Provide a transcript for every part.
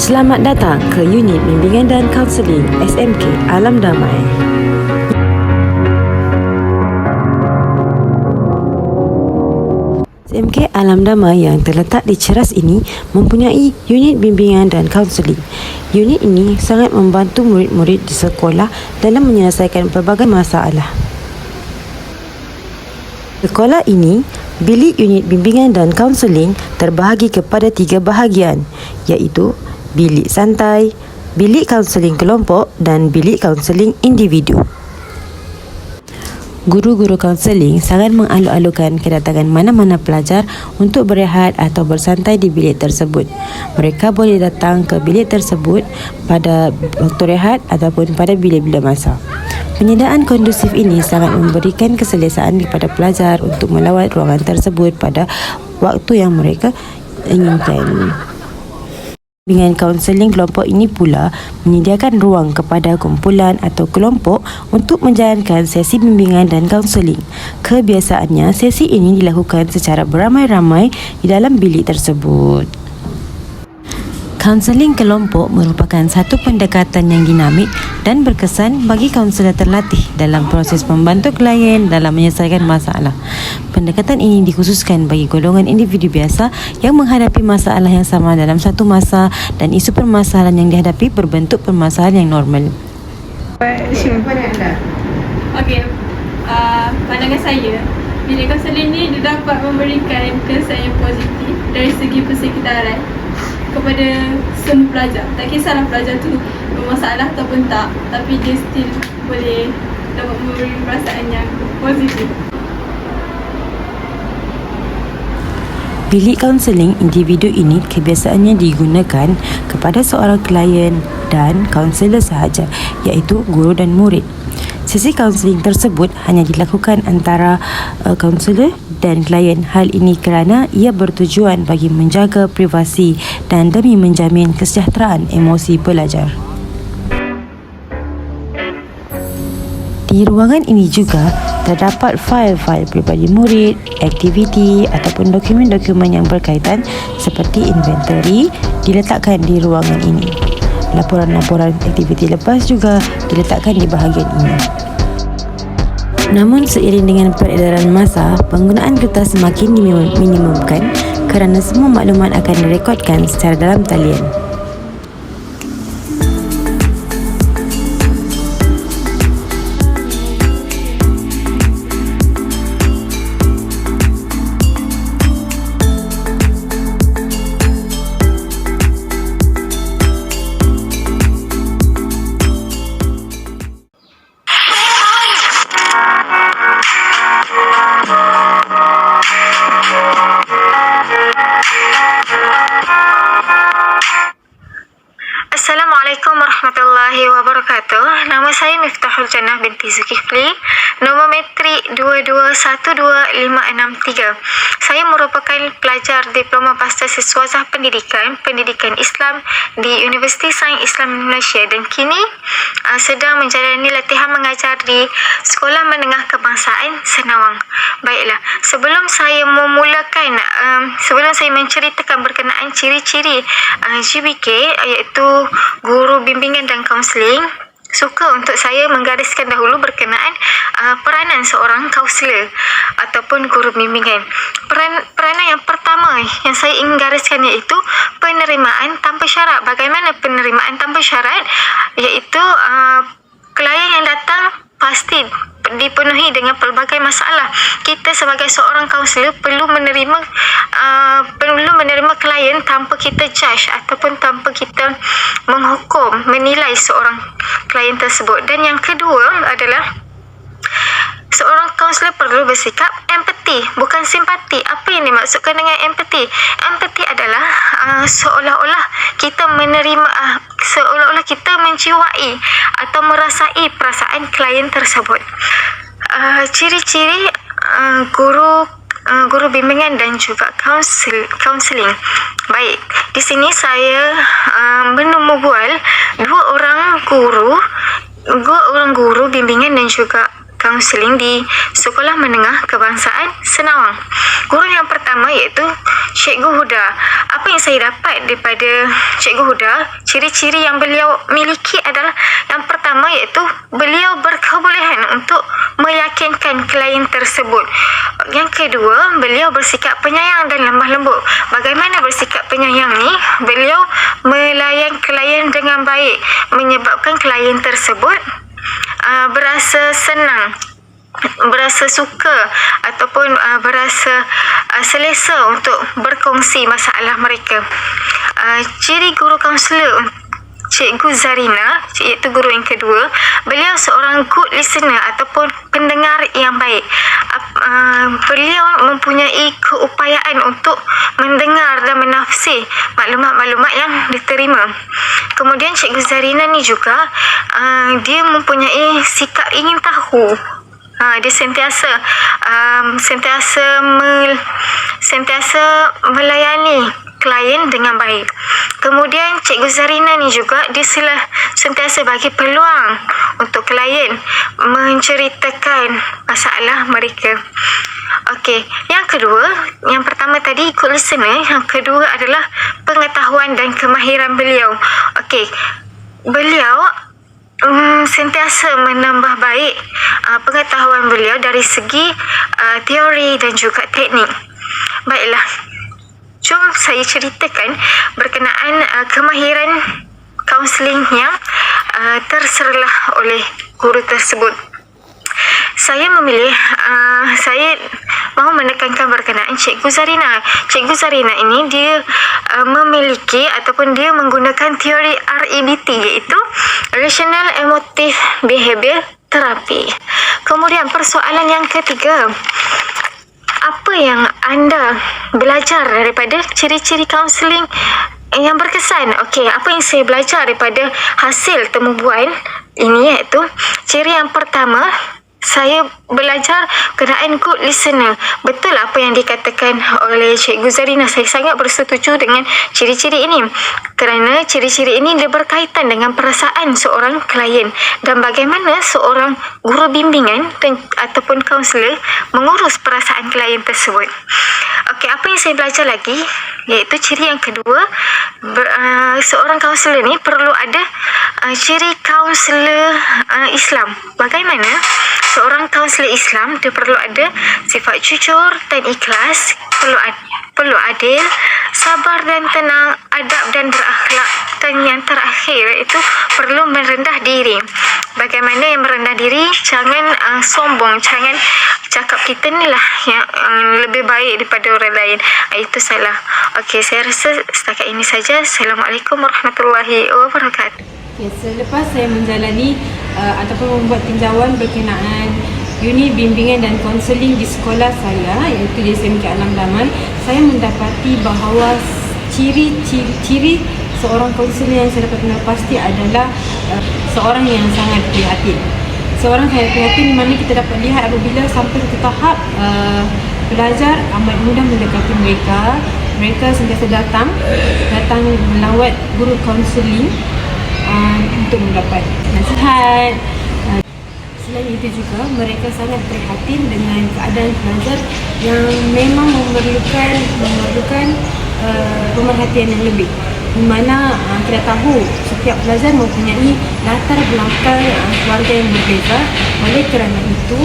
Selamat datang ke Unit Bimbingan dan Kaunseling SMK Alam Damai. SMK Alam Damai yang terletak di Ceras ini mempunyai unit bimbingan dan kaunseling. Unit ini sangat membantu murid-murid di sekolah dalam menyelesaikan pelbagai masalah. Sekolah ini, bilik unit bimbingan dan kaunseling terbahagi kepada 3 bahagian, iaitu bilik santai, bilik kaunseling kelompok dan bilik kaunseling individu. Guru-guru kaunseling sangat mengalu-alukan kedatangan mana-mana pelajar untuk berehat atau bersantai di bilik tersebut. Mereka boleh datang ke bilik tersebut pada waktu rehat ataupun pada bila-bila masa. Penyediaan kondusif ini sangat memberikan keselesaan kepada pelajar untuk melawat ruangan tersebut pada waktu yang mereka inginkan. Bimbingan kaunseling kelompok ini pula menyediakan ruang kepada kumpulan atau kelompok untuk menjalankan sesi bimbingan dan kaunseling. Kebiasaannya, sesi ini dilakukan secara beramai-ramai di dalam bilik tersebut. Kaunseling kelompok merupakan satu pendekatan yang dinamik dan berkesan bagi kaunselor terlatih dalam proses membantu klien dalam menyelesaikan masalah. Pendekatan ini dikhususkan bagi golongan individu biasa yang menghadapi masalah yang sama dalam satu masa dan isu permasalahan yang dihadapi berbentuk permasalahan yang normal. Pandangan saya, bilik kaunseling ini dapat memberikan kesan yang positif dari segi persekitaran kepada semua pelajar. Tak kisahlah pelajar tu bermasalah ataupun tak, tapi dia still boleh dapat memberi perasaan yang positif. Bilik kaunseling individu ini kebiasaannya digunakan kepada seorang klien dan kaunselor sahaja, iaitu guru dan murid. Sesi kaunseling tersebut hanya dilakukan antara kaunselor dan klien. Hal ini kerana ia bertujuan bagi menjaga privasi dan demi menjamin kesejahteraan emosi pelajar. Di ruangan ini juga terdapat fail-fail pribadi murid, aktiviti ataupun dokumen-dokumen yang berkaitan seperti inventory diletakkan di ruangan ini. Laporan-laporan aktiviti lepas juga diletakkan di bahagian ini. Namun seiring dengan peredaran masa, penggunaan kertas semakin diminimumkan kerana semua maklumat akan direkodkan secara dalam talian. Assalamualaikum warahmatullahi wabarakatuh. Nama saya Miftahul Jannah binti Zulkifli, nombor metrik 2212563. Saya merupakan pelajar Diploma Pasca Siswazah Pendidikan Islam di Universiti Sains Islam Malaysia dan kini sedang menjalani latihan mengajar di Sekolah Menengah Kebangsaan Senawang. Baiklah, sebelum saya menceritakan berkenaan ciri-ciri GBK iaitu guru bimbingan dan kaunseling, suka untuk saya menggariskan dahulu berkenaan peranan seorang kaunselor ataupun guru bimbingan. Peranan yang pertama yang saya ingin gariskan iaitu penerimaan tanpa syarat. Bagaimana penerimaan tanpa syarat? Iaitu klien yang datang pasti dipenuhi dengan pelbagai masalah. Kita sebagai seorang kaunselor perlu menerima klien tanpa kita judge ataupun tanpa kita menilai seorang klien tersebut. Dan yang kedua adalah seorang kaunselor perlu bersikap empati, bukan simpati. Apa yang dimaksudkan dengan empati? Empati adalah seolah-olah kita seolah-olah kita menjiwai atau merasai perasaan klien tersebut. Ciri-ciri guru bimbingan dan juga kaunseling. Baik, di sini saya dua orang guru bimbingan dan juga kaunseling di Sekolah Menengah Kebangsaan Senawang. Guru yang pertama iaitu Cikgu Huda. Apa yang saya dapat daripada Cikgu Huda, ciri-ciri yang beliau miliki adalah yang pertama iaitu beliau berkebolehan untuk meyakinkan klien tersebut. Yang kedua, beliau bersikap penyayang dan lemah lembut. Bagaimana bersikap penyayang ni? Beliau melayan klien dengan baik, menyebabkan klien tersebut berasa senang, berasa suka ataupun berasa selesa untuk berkongsi masalah mereka. Ciri guru kaunselor Cikgu Zarina, iaitu guru yang kedua, beliau seorang good listener ataupun pendengar yang baik. Beliau mempunyai keupayaan untuk mendengar dan menafsir maklumat-maklumat yang diterima. Kemudian Cikgu Zarina ni juga dia mempunyai sikap ingin tahu. Dia sentiasa melayani klien dengan baik. Kemudian Cikgu Zarina ni juga dia sentiasa bagi peluang untuk klien menceritakan masalah mereka. Okey, yang kedua, yang pertama tadi good listener, yang kedua adalah pengetahuan dan kemahiran beliau. Okey, beliau sentiasa menambah baik pengetahuan beliau dari segi teori dan juga teknik. Baiklah, jom saya ceritakan berkenaan kemahiran kaunseling yang terserlah oleh guru tersebut. Saya mahu menekankan berkenaan Cikgu Zarina. Cikgu Zarina ini dia memiliki ataupun dia menggunakan teori REBT, iaitu Rational Emotive Behavior Therapy. Kemudian persoalan yang ketiga, apa yang anda belajar daripada ciri-ciri kaunseling yang berkesan? Okey, apa yang saya belajar daripada hasil temubuan ini iaitu ciri yang pertama, saya belajar kenaan good listener. Betul apa yang dikatakan oleh Cikgu Zarina. Saya sangat bersetuju dengan ciri-ciri ini. Kerana ciri-ciri ini dia berkaitan dengan perasaan seorang klien dan bagaimana seorang guru bimbingan ataupun kaunselor mengurus perasaan klien tersebut. Okey, apa yang saya belajar lagi iaitu ciri yang kedua, seorang kaunselor ni perlu ada ciri kaunselor Islam. Bagaimana seorang kaunselor Islam dia perlu ada sifat jujur dan ikhlas, perlu adil, sabar dan tenang, adab dan berakhlak, dan yang terakhir iaitu perlu merendah diri. Bagaimana yang merendah diri? Jangan sombong, jangan cakap kita ni lah yang lebih baik daripada orang lain. Itu salah. Okey, saya rasa setakat ini saja. Assalamualaikum warahmatullahi wabarakatuh. Okay, selepas saya menjalani ataupun membuat tinjauan berkenaan unit bimbingan dan konseling di sekolah saya, iaitu di SMK Alam Damai, saya mendapati bahawa ciri-ciri seorang konselor yang saya dapat kenal pasti adalah seorang yang sangat prihatin. Seorang sangat prihatin di mana kita dapat lihat apabila sampai ke tahap pelajar amat mudah mendekati mereka. Mereka sentiasa datang melawat guru konseling untuk mendapat nasihat. Selain itu juga mereka sangat prihatin dengan keadaan pelajar yang memang memerlukan pemerhatian yang lebih. Di mana kita tahu setiap pelajar mempunyai latar belakang keluarga yang berbeza. Oleh kerana itu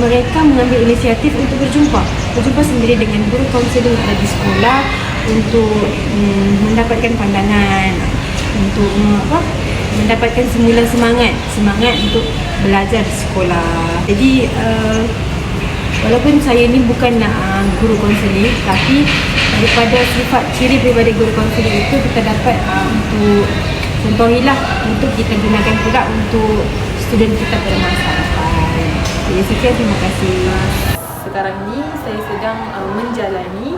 mereka mengambil inisiatif untuk berjumpa sendiri dengan guru kaunseling yang ada di sekolah untuk mendapatkan pandangan, untuk mendapatkan semula semangat untuk belajar di sekolah. Jadi walaupun saya ni bukan guru kaunseling, tapi daripada sifat ciri daripada guru kaunseling itu kita dapat untuk contohilah untuk kita gunakan pula untuk student kita pada masa depan. Jadi sekian, terima kasih. Sekarang ni saya sedang menjalani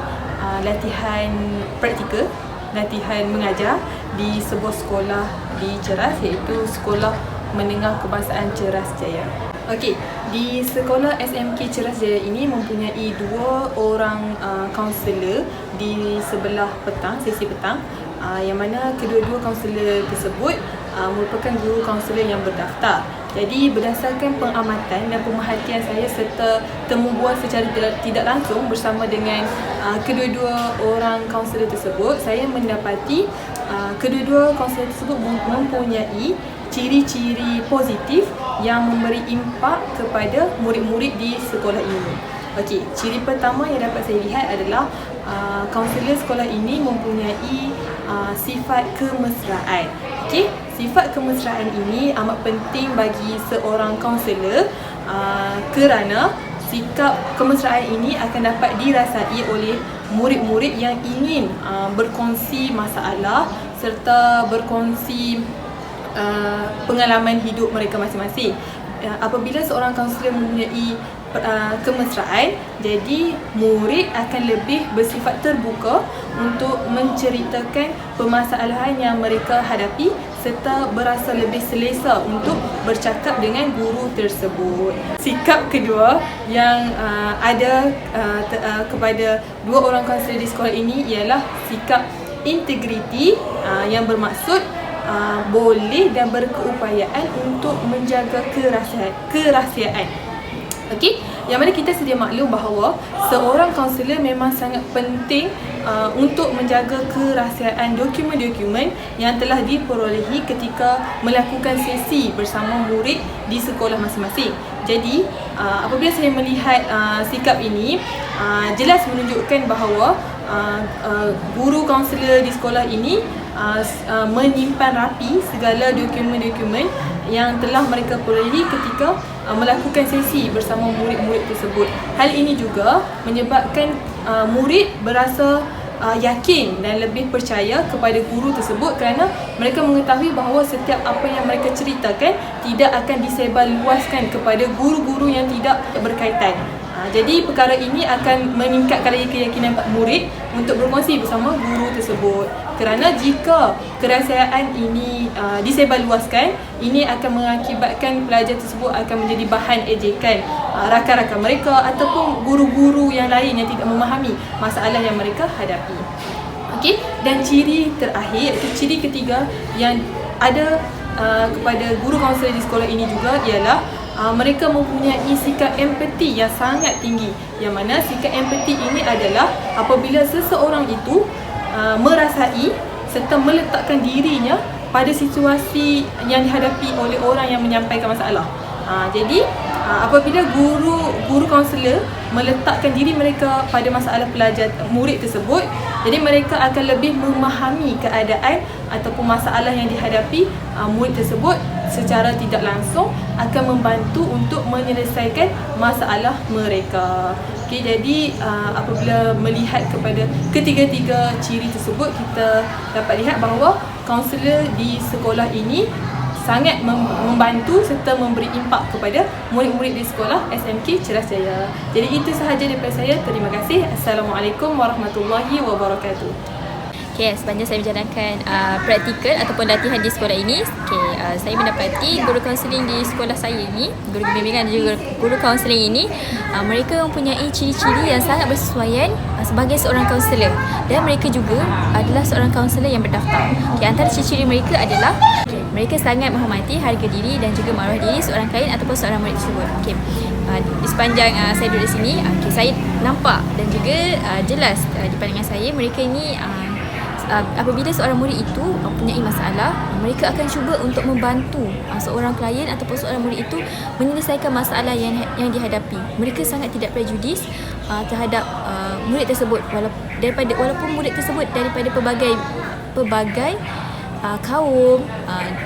latihan praktikal, latihan mengajar di sebuah sekolah di Ceras, iaitu Sekolah Menengah Kebangsaan Ceras Jaya. Okey, di sekolah SMK Ceras Jaya ini mempunyai 2 orang kaunselor di sebelah petang, sesi petang, yang mana kedua-dua kaunselor tersebut merupakan guru kaunselor yang berdaftar. Jadi berdasarkan pengamatan dan pemerhatian saya serta temu bual secara tidak langsung bersama dengan kedua-dua orang kaunselor tersebut, saya mendapati kedua-dua kaunselor tersebut mempunyai ciri-ciri positif yang memberi impak kepada murid-murid di sekolah ini. Okey, ciri pertama yang dapat saya lihat adalah kaunselor sekolah ini mempunyai sifat kemesraan. Okey, sifat kemesraan ini amat penting bagi seorang kaunselor kerana sikap kemesraan ini akan dapat dirasai oleh murid-murid yang ingin berkongsi masalah serta berkongsi pengalaman hidup mereka masing-masing. Apabila seorang kaunselor mempunyai kemesraan, jadi murid akan lebih bersifat terbuka untuk menceritakan permasalahan yang mereka hadapi serta berasa lebih selesa untuk bercakap dengan guru tersebut. Sikap kedua yang ada kepada dua orang kaunselor di sekolah ini ialah sikap integriti yang bermaksud boleh dan berkeupayaan untuk menjaga kerahsiaan. Okey, yang mana kita sedia maklum bahawa seorang kaunselor memang sangat penting untuk menjaga kerahsiaan dokumen-dokumen yang telah diperolehi ketika melakukan sesi bersama murid di sekolah masing-masing. Jadi, apabila saya melihat sikap ini, jelas menunjukkan bahawa guru kaunselor di sekolah ini menyimpan rapi segala dokumen-dokumen yang telah mereka perolehi ketika melakukan sesi bersama murid-murid tersebut. Hal ini juga menyebabkan murid berasa yakin dan lebih percaya kepada guru tersebut kerana mereka mengetahui bahawa setiap apa yang mereka ceritakan tidak akan disebarluaskan kepada guru-guru yang tidak berkaitan. Jadi perkara ini akan meningkatkan lagi keyakinan murid untuk berkongsi bersama guru tersebut. Kerana jika kerahsiaan ini disebarluaskan, ini akan mengakibatkan pelajar tersebut akan menjadi bahan ejekan rakan-rakan mereka ataupun guru-guru yang lain yang tidak memahami masalah yang mereka hadapi. Okey, dan ciri terakhir iaitu ciri ketiga yang ada kepada guru kaunselor di sekolah ini juga ialah mereka mempunyai sikap empati yang sangat tinggi. Yang mana sikap empati ini adalah apabila seseorang itu merasai serta meletakkan dirinya pada situasi yang dihadapi oleh orang yang menyampaikan masalah. Jadi apabila guru kaunselor meletakkan diri mereka pada masalah pelajar murid tersebut, jadi mereka akan lebih memahami keadaan ataupun masalah yang dihadapi murid tersebut secara tidak langsung, akan membantu untuk menyelesaikan masalah mereka. Okey, jadi apabila melihat kepada ketiga-tiga ciri tersebut, kita dapat lihat bahawa kaunselor di sekolah ini sangat membantu serta memberi impak kepada murid-murid di sekolah SMK Ceras Jaya. Jadi itu sahaja daripada saya. Terima kasih. Assalamualaikum warahmatullahi wabarakatuh. Okay, sepanjang saya menjalankan praktikal ataupun latihan di sekolah ini, saya mendapati guru kaunseling di sekolah saya ini, guru bimbingan dan juga guru kaunseling ini, mereka mempunyai ciri-ciri yang sangat bersesuaian sebagai seorang kaunselor, dan mereka juga adalah seorang kaunselor yang berdaftar. Antara ciri-ciri mereka adalah mereka sangat menghormati harga diri dan juga maruah diri seorang klien ataupun seorang murid tersebut. Di sepanjang saya duduk di sini, saya nampak dan juga jelas di pandangan saya, mereka ini apabila seorang murid itu mempunyai masalah, mereka akan cuba untuk membantu seorang klien ataupun seorang murid itu menyelesaikan masalah yang dihadapi. Mereka sangat tidak prejudis terhadap murid tersebut, walaupun murid tersebut daripada pelbagai kaum,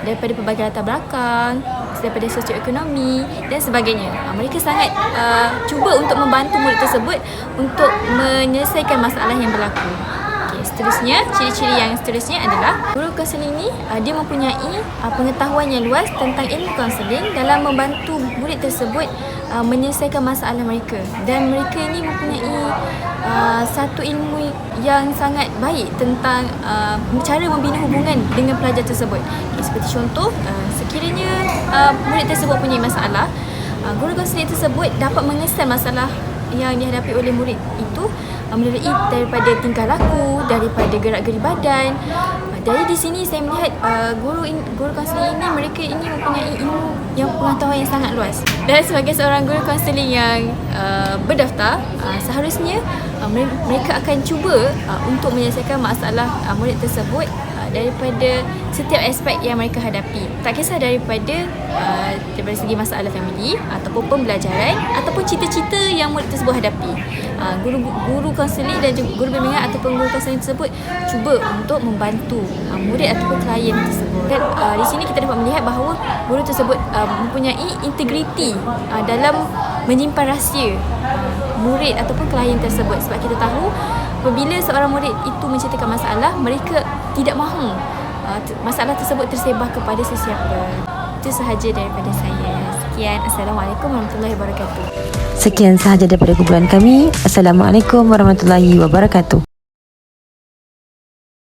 daripada pelbagai latar belakang, daripada sosioekonomi dan sebagainya. Mereka sangat cuba untuk membantu murid tersebut untuk menyelesaikan masalah yang berlaku. Seterusnya, ciri-ciri yang seterusnya adalah guru kaunseling ini dia mempunyai pengetahuan yang luas tentang ilmu kaunseling dalam membantu murid tersebut menyelesaikan masalah mereka, dan mereka ini mempunyai satu ilmu yang sangat baik tentang cara membina hubungan dengan pelajar tersebut. Seperti contoh, sekiranya murid tersebut mempunyai masalah, guru kaunseling tersebut dapat mengesan masalah yang dihadapi oleh murid itu melalui daripada tingkah laku, daripada gerak-geri badan, Dari di sini saya melihat guru kaunseling ini, mereka ini mempunyai ilmu yang pengetahuan yang sangat luas. Dan sebagai seorang guru kaunseling yang berdaftar, seharusnya mereka akan cuba untuk menyelesaikan masalah murid tersebut daripada setiap aspek yang mereka hadapi. Tak kisah daripada segi masalah family ataupun pembelajaran ataupun cita-cita yang murid tersebut hadapi. Guru kaunseling dan juga guru bimbingan ataupun guru kaunseling tersebut cuba untuk membantu murid ataupun klien tersebut. Dan di sini kita dapat melihat bahawa guru tersebut mempunyai integriti dalam menyimpan rahsia murid ataupun klien tersebut, sebab kita tahu apabila seorang murid itu menceritakan masalah, mereka tidak mahu masalah tersebut tersebar kepada sesiapa. Itu sahaja daripada saya. Sekian. Assalamualaikum warahmatullahi wabarakatuh. Sekian sahaja daripada kumpulan kami. Assalamualaikum warahmatullahi wabarakatuh.